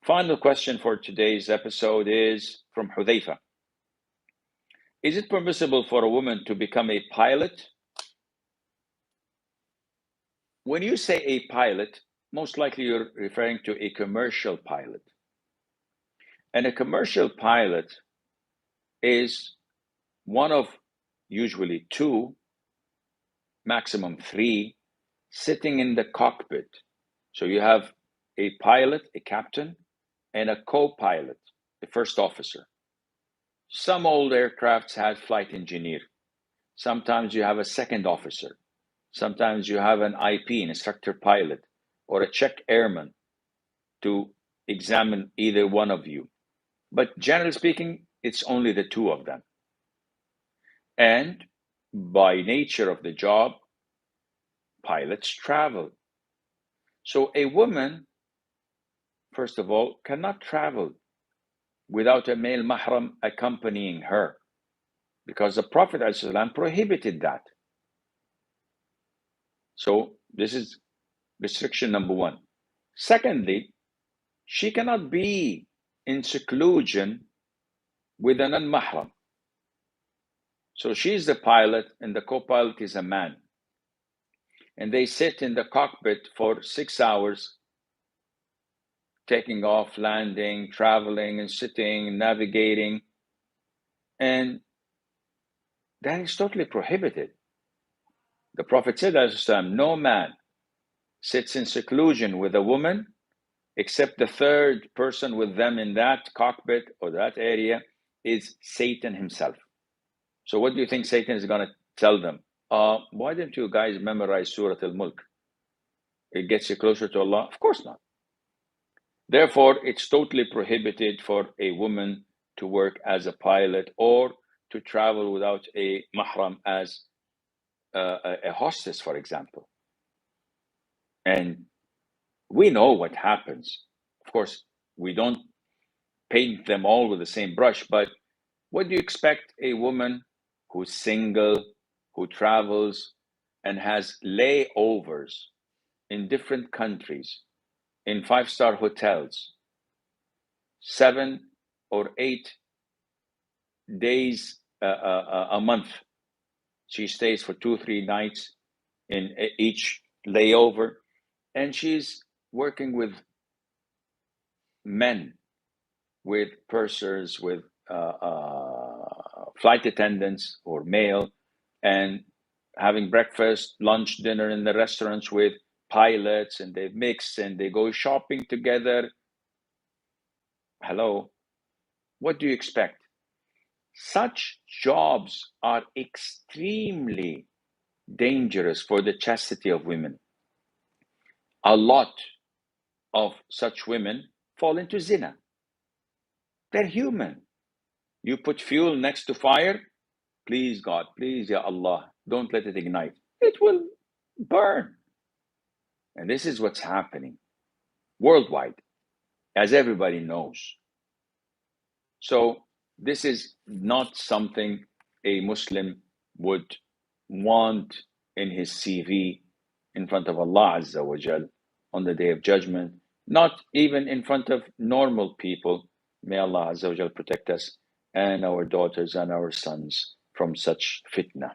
Final question for today's episode is from Hudayfa. Is it permissible for a woman to become a pilot? When you say a pilot, most likely you're referring to a commercial pilot. And a commercial pilot is one of usually two, maximum three, sitting in the cockpit. So you have a pilot, a captain, and a co-pilot, the first officer. Some old aircrafts had flight engineer. Sometimes you have a second officer. Sometimes you have an IP, an instructor pilot, or a check airman to examine either one of you. But generally speaking, it's only the two of them. And by nature of the job, pilots travel. So a woman, first of all, cannot travel without a male mahram accompanying her, because the Prophet ﷺ prohibited that. So this is restriction number one. Secondly, she cannot be in seclusion with an non-mahram. So she's the pilot and the co-pilot is a man. And they sit in the cockpit for 6 hours, taking off, landing, traveling, and sitting, navigating. And that is totally prohibited. The Prophet said, no man sits in seclusion with a woman except the third person with them in that cockpit or that area is Satan himself. So what do you think Satan is going to tell them? Why don't you guys memorize Surah Al-Mulk? It gets you closer to Allah? Of course not. Therefore, it's totally prohibited for a woman to work as a pilot or to travel without a mahram as a hostess, for example. And we know what happens. Of course, we don't paint them all with the same brush, but what do you expect a woman who's single, who travels and has layovers in different countries, in 5-star hotels, 7 or 8 days a month? She stays for 2-3 nights in each layover, and she's working with men, with pursers, with flight attendants or male, and having breakfast, lunch, dinner in the restaurants with pilots, and they mix and they go shopping together. Hello, what do you expect? Such jobs are extremely dangerous for the chastity of women. A lot of such women fall into zina. They're human. You put fuel next to fire, please God, please Ya Allah, don't let it ignite. It will burn. And this is what's happening worldwide, as everybody knows. So this is not something a Muslim would want in his CV in front of Allah Azza wa Jal on the Day of Judgment, not even in front of normal people. May Allah Azza wa Jal protect us and our daughters and our sons from such fitna.